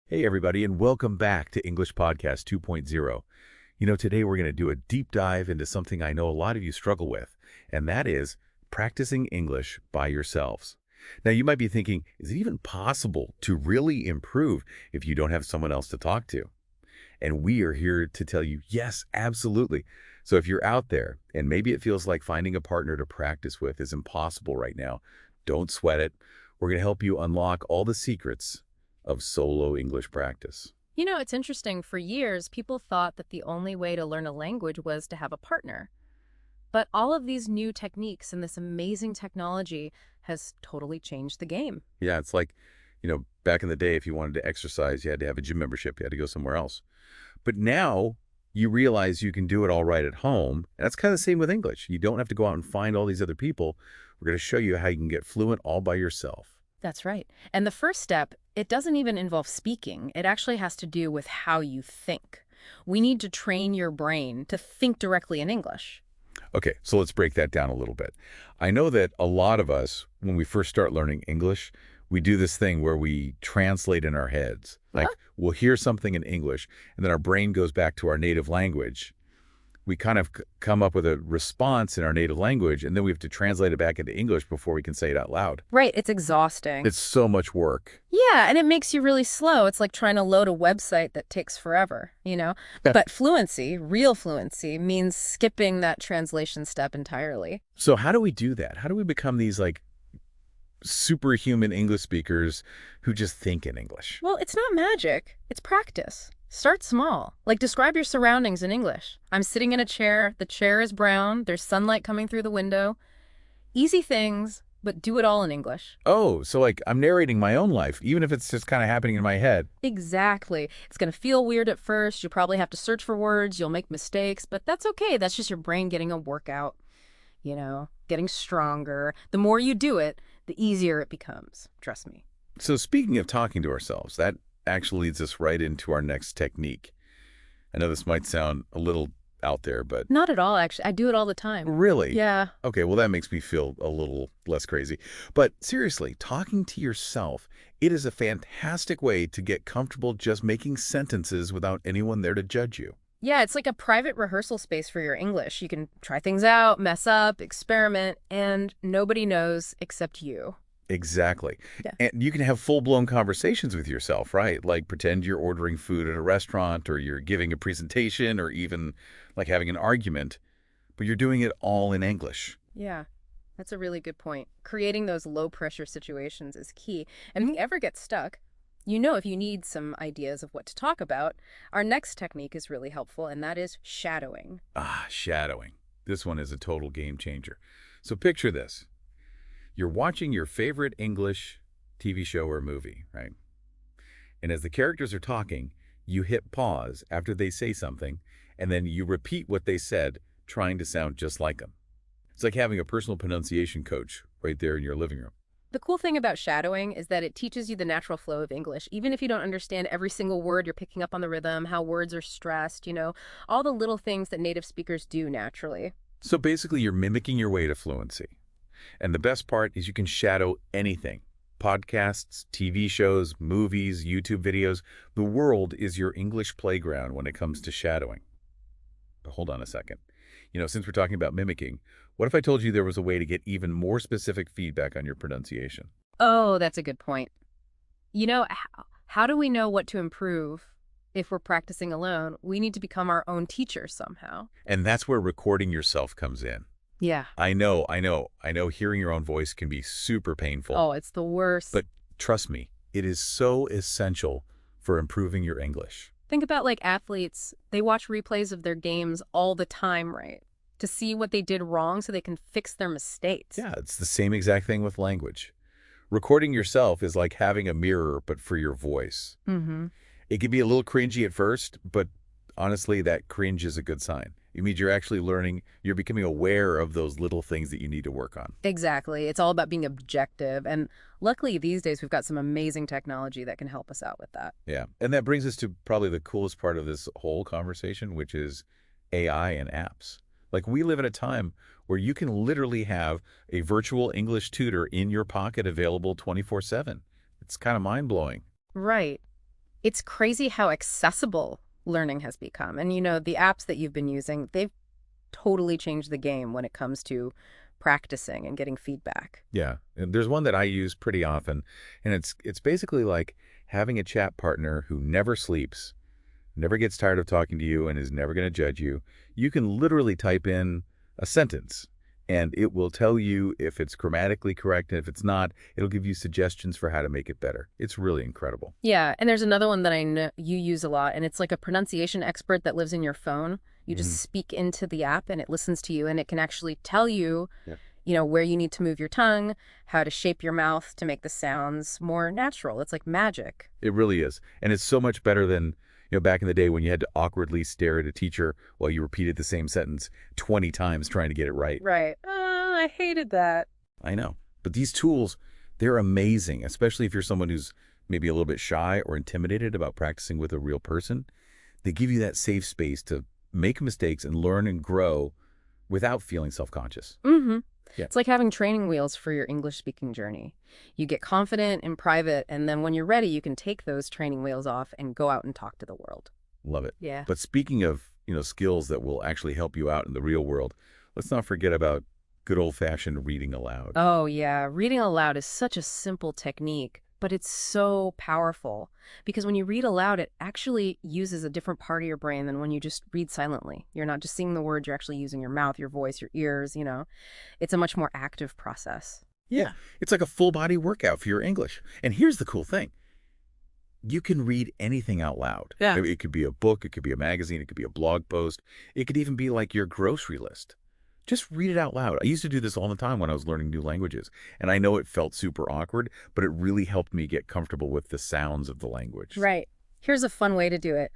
Hey, everybody, and welcome back to English Podcast 2.0. Today we're going to do a deep dive into something I know a lot of you struggle with, and that is practicing English by yourselves. Now, you might be thinking, is it even possible to really improve if you don't have someone else to talk to? And we are here to tell you, yes, absolutely. So if you're out there and maybe it feels like finding a partner to practice with is impossible right now, don't sweat it. We're going to help you unlock all the secrets of solo English practice. You know, it's interesting. For years, people thought that the only way to learn a language was to have a partner. But all of these new techniques and this amazing technology has totally changed the game. Yeah, it's like, back in the day, if you wanted to exercise, you had to have a gym membership. You had to go somewhere else. But now you realize you can do it all right at home. And that's kind of the same with English. You don't have to go out and find all these other people. We're going to show you how you can get fluent all by yourself. That's right. And the first step, it doesn't even involve speaking. It actually has to do with how you think. We need to train your brain to think directly in English. Okay, so let's break that down a little bit. I know that a lot of us, when we first start learning English, we do this thing where we translate in our heads. Like, we'll hear something in English, and then our brain goes back to our native language. We kind of come up with a response in our native language, and then we have to translate it back into English before we can say it out loud. Right, it's exhausting. It's so much work. Yeah, and it makes you really slow. It's like trying to load a website that takes forever, you know? But fluency, real fluency, means skipping that translation step entirely. So how do we do that? How do we become these, like, superhuman English speakers who just think in English? Well, it's not magic. It's practice. Start small. Like, describe your surroundings in English. I'm sitting in a chair. The chair is brown. There's sunlight coming through the window. Easy things, but do it all in English. Oh, so like I'm narrating my own life, even if it's just kind of happening in my head. Exactly. It's going to feel weird at first. You'll probably have to search for words. You'll make mistakes, but that's okay. That's just your brain getting a workout, getting stronger. The more you do it, the easier it becomes. Trust me. So speaking of talking to ourselves, that actually leads us right into our next technique. I know this might sound a little out there, but... Not at all, actually. I do it all the time. Really? Yeah. Okay, well, that makes me feel a little less crazy. But seriously, talking to yourself, it is a fantastic way to get comfortable just making sentences without anyone there to judge you. Yeah, it's like a private rehearsal space for your English. You can try things out, mess up, experiment, and nobody knows except you. Exactly. Yeah. And you can have full-blown conversations with yourself, right? Like pretend you're ordering food at a restaurant or you're giving a presentation or even like having an argument, but you're doing it all in English. Yeah, that's a really good point. Creating those low-pressure situations is key. And if you ever get stuck, if you need some ideas of what to talk about, our next technique is really helpful, and that is shadowing. Ah, shadowing. This one is a total game changer. So picture this. You're watching your favorite English TV show or movie, right? And as the characters are talking, you hit pause after they say something, and then you repeat what they said, trying to sound just like them. It's like having a personal pronunciation coach right there in your living room. The cool thing about shadowing is that it teaches you the natural flow of English. Even if you don't understand every single word, you're picking up on the rhythm, how words are stressed, all the little things that native speakers do naturally. So basically, you're mimicking your way to fluency. And the best part is you can shadow anything. Podcasts, TV shows, movies, YouTube videos. The world is your English playground when it comes to shadowing. But hold on a second. Since we're talking about mimicking, what if I told you there was a way to get even more specific feedback on your pronunciation? Oh, that's a good point. How do we know what to improve if we're practicing alone? We need to become our own teacher somehow. And that's where recording yourself comes in. Yeah. I know. Hearing your own voice can be super painful. Oh, it's the worst. But trust me, it is so essential for improving your English. Think about like athletes. They watch replays of their games all the time, right? To see what they did wrong so they can fix their mistakes. Yeah, it's the same exact thing with language. Recording yourself is like having a mirror, but for your voice. Mm-hmm. It can be a little cringy at first, but honestly, that cringe is a good sign. It means you're actually learning, you're becoming aware of those little things that you need to work on. Exactly. It's all about being objective. And luckily, these days, we've got some amazing technology that can help us out with that. Yeah, and that brings us to probably the coolest part of this whole conversation, which is AI and apps. Like, we live in a time where you can literally have a virtual English tutor in your pocket available 24/7. It's kind of mind-blowing. Right. It's crazy how accessible learning has become. And, the apps that you've been using, they've totally changed the game when it comes to practicing and getting feedback. Yeah, and there's one that I use pretty often, and it's basically like having a chat partner who never sleeps, never gets tired of talking to you, and is never going to judge you. You can literally type in a sentence, and it will tell you if it's grammatically correct, and if it's not, it'll give you suggestions for how to make it better. It's really incredible. Yeah, and there's another one that I know you use a lot, and it's like a pronunciation expert that lives in your phone. You just Mhm. speak into the app and it listens to you and it can actually tell you, Yeah. where you need to move your tongue, how to shape your mouth to make the sounds more natural. It's like magic. It really is, and it's so much better than back in the day when you had to awkwardly stare at a teacher while you repeated the same sentence 20 times trying to get it right. Right. I hated that. I know. But these tools, they're amazing, especially if you're someone who's maybe a little bit shy or intimidated about practicing with a real person. They give you that safe space to make mistakes and learn and grow without feeling self-conscious. Mm-hmm. Yeah, It's like having training wheels for your English speaking journey. You get confident in private, and then when you're ready, you can take those training wheels off and go out and talk to the world. love it. Yeah. But speaking of, skills that will actually help you out in the real world, let's not forget about good old-fashioned reading aloud. Oh, yeah. Reading aloud is such a simple technique, but it's so powerful because when you read aloud, it actually uses a different part of your brain than when you just read silently. You're not just seeing the words, you're actually using your mouth, your voice, your ears. It's a much more active process. Yeah, it's like a full-body workout for your English. And here's the cool thing. You can read anything out loud. Yeah. Maybe it could be a book, it could be a magazine, it could be a blog post. It could even be like your grocery list. Just read it out loud. I used to do this all the time when I was learning new languages. And I know it felt super awkward, but it really helped me get comfortable with the sounds of the language. Right. Here's a fun way to do it.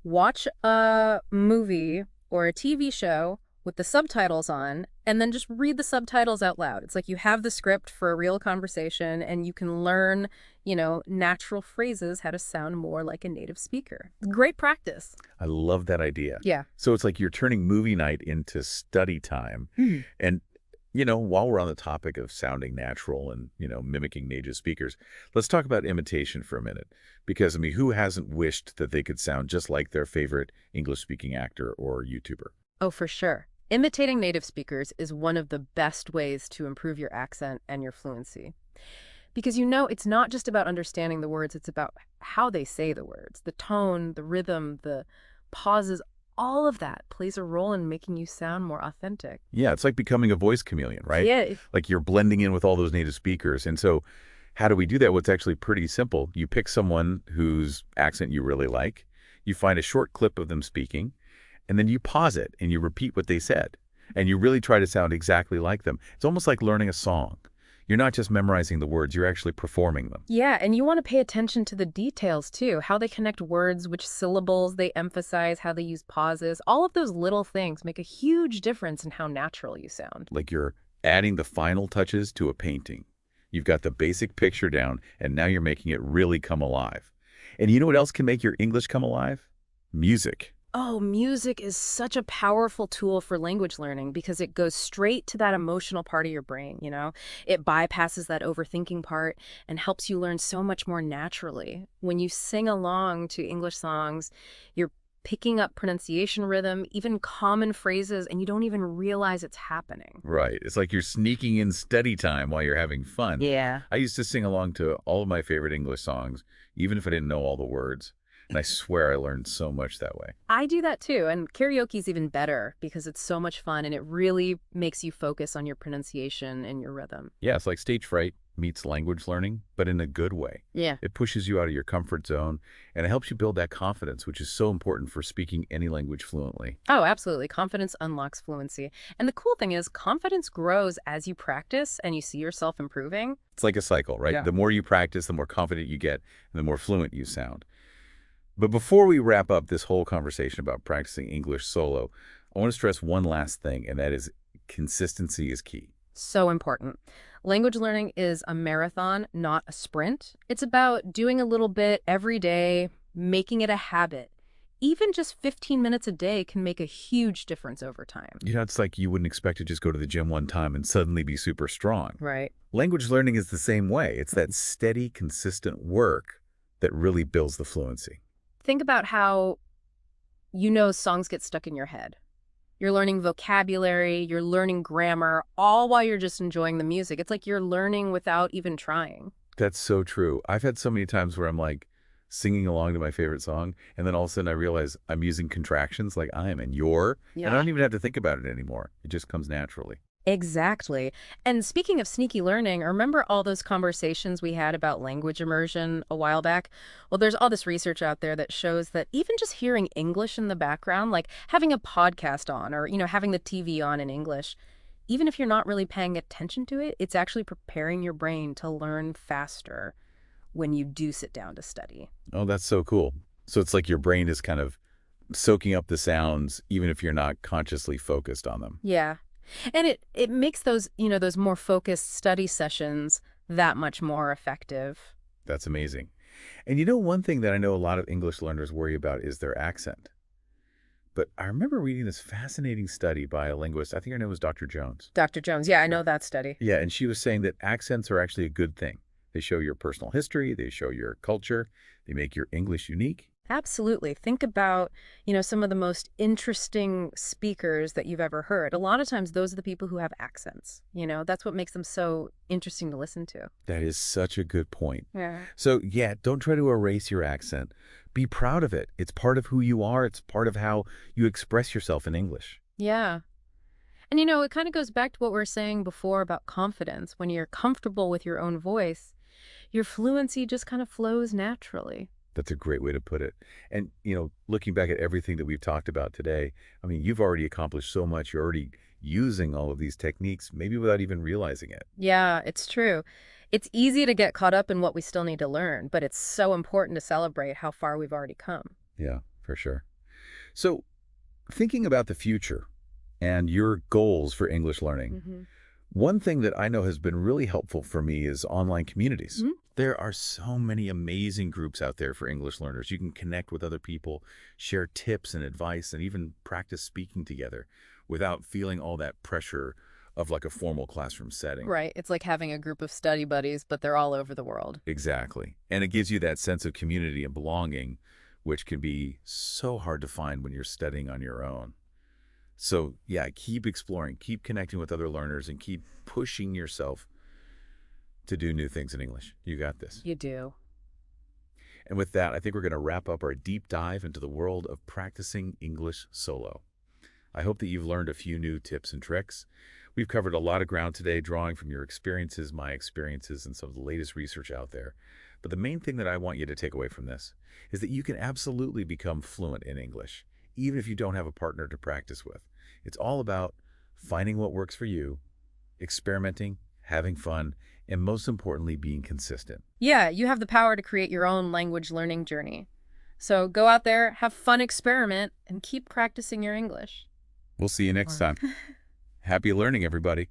Watch a movie or a TV show with the subtitles on, and then just read the subtitles out loud. It's like you have the script for a real conversation, and you can learn, natural phrases, how to sound more like a native speaker. Great practice. I love that idea. Yeah. So it's like you're turning movie night into study time. And, while we're on the topic of sounding natural and, mimicking native speakers, let's talk about imitation for a minute. Because, I mean, who hasn't wished that they could sound just like their favorite English-speaking actor or YouTuber? Oh, for sure. Imitating native speakers is one of the best ways to improve your accent and your fluency. Because it's not just about understanding the words, it's about how they say the words. The tone, the rhythm, the pauses, all of that plays a role in making you sound more authentic. Yeah, it's like becoming a voice chameleon, right? Yeah. Like you're blending in with all those native speakers. And so how do we do that? Well, it's actually pretty simple. You pick someone whose accent you really like, you find a short clip of them speaking, and then you pause it and you repeat what they said. And you really try to sound exactly like them. It's almost like learning a song. You're not just memorizing the words, you're actually performing them. Yeah, and you want to pay attention to the details too, how they connect words, which syllables they emphasize, how they use pauses. All of those little things make a huge difference in how natural you sound. Like you're adding the final touches to a painting. You've got the basic picture down, and now you're making it really come alive. And you know what else can make your English come alive? Music. Oh, music is such a powerful tool for language learning because it goes straight to that emotional part of your brain. It bypasses that overthinking part and helps you learn so much more naturally. When you sing along to English songs, you're picking up pronunciation rhythm, even common phrases, and you don't even realize it's happening. Right. It's like you're sneaking in study time while you're having fun. Yeah. I used to sing along to all of my favorite English songs, even if I didn't know all the words. And I swear I learned so much that way. I do that too, and karaoke's even better because it's so much fun and it really makes you focus on your pronunciation and your rhythm. Yeah, it's like stage fright meets language learning, but in a good way. Yeah. It pushes you out of your comfort zone, and it helps you build that confidence, which is so important for speaking any language fluently. Oh, absolutely. Confidence unlocks fluency. And the cool thing is confidence grows as you practice and you see yourself improving. It's like a cycle, right? Yeah. The more you practice, the more confident you get, and the more fluent you sound. But before we wrap up this whole conversation about practicing English solo, I want to stress one last thing, and that is consistency is key. So important. Language learning is a marathon, not a sprint. It's about doing a little bit every day, making it a habit. Even just 15 minutes a day can make a huge difference over time. It's like you wouldn't expect to just go to the gym one time and suddenly be super strong. Right. Language learning is the same way. It's that steady, consistent work that really builds the fluency. Think about how songs get stuck in your head. You're learning vocabulary, you're learning grammar, all while you're just enjoying the music. It's like you're learning without even trying. That's so true. I've had so many times where I'm like singing along to my favorite song, and then all of a sudden I realize I'm using contractions like I'm and you're, and I Yeah. don't even have to think about it anymore. It just comes naturally. Exactly. And speaking of sneaky learning, remember all those conversations we had about language immersion a while back? Well, there's all this research out there that shows that even just hearing English in the background, like having a podcast on or, having the TV on in English, even if you're not really paying attention to it, it's actually preparing your brain to learn faster when you do sit down to study. Oh, that's so cool. So it's like your brain is kind of soaking up the sounds even if you're not consciously focused on them. Yeah. And it makes those more focused study sessions that much more effective. That's amazing. And one thing that I know a lot of English learners worry about is their accent. But I remember reading this fascinating study by a linguist. I think her name was Dr. Jones. Dr. Jones, yeah, I Yeah. know that study. Yeah, and she was saying that accents are actually a good thing. They show your personal history, they show your culture, they make your English unique. Absolutely. Think about, some of the most interesting speakers that you've ever heard. A lot of times those are the people who have accents. That's what makes them so interesting to listen to. That is such a good point. Yeah. So, yeah, don't try to erase your accent. Be proud of it. It's part of who you are. It's part of how you express yourself in English. Yeah. And it kind of goes back to what we were saying before about confidence. When you're comfortable with your own voice, your fluency just kind of flows naturally. That's a great way to put it. And, looking back at everything that we've talked about today, I mean, you've already accomplished so much. You're already using all of these techniques, maybe without even realizing it. Yeah, it's true. It's easy to get caught up in what we still need to learn, but it's so important to celebrate how far we've already come. Yeah, for sure. So, thinking about the future and your goals for English learning, Hmm. one thing that I know has been really helpful for me is online communities. Mhm. There are so many amazing groups out there for English learners. You can connect with other people, share tips and advice, and even practice speaking together without feeling all that pressure of like a formal classroom setting. Right. It's like having a group of study buddies, but they're all over the world. Exactly. And it gives you that sense of community and belonging, which can be so hard to find when you're studying on your own. So, yeah, keep exploring, keep connecting with other learners, and keep pushing yourself to do new things in English. You got this. You do. And with that, I think we're going to wrap up our deep dive into the world of practicing English solo. I hope that you've learned a few new tips and tricks. We've covered a lot of ground today, drawing from your experiences, my experiences, and some of the latest research out there. But the main thing that I want you to take away from this is that you can absolutely become fluent in English, even if you don't have a partner to practice with. It's all about finding what works for you, experimenting, having fun, and most importantly, being consistent. Yeah, you have the power to create your own language learning journey. So go out there, have fun, experiment, and keep practicing your English. We'll see you next time. Happy learning, everybody.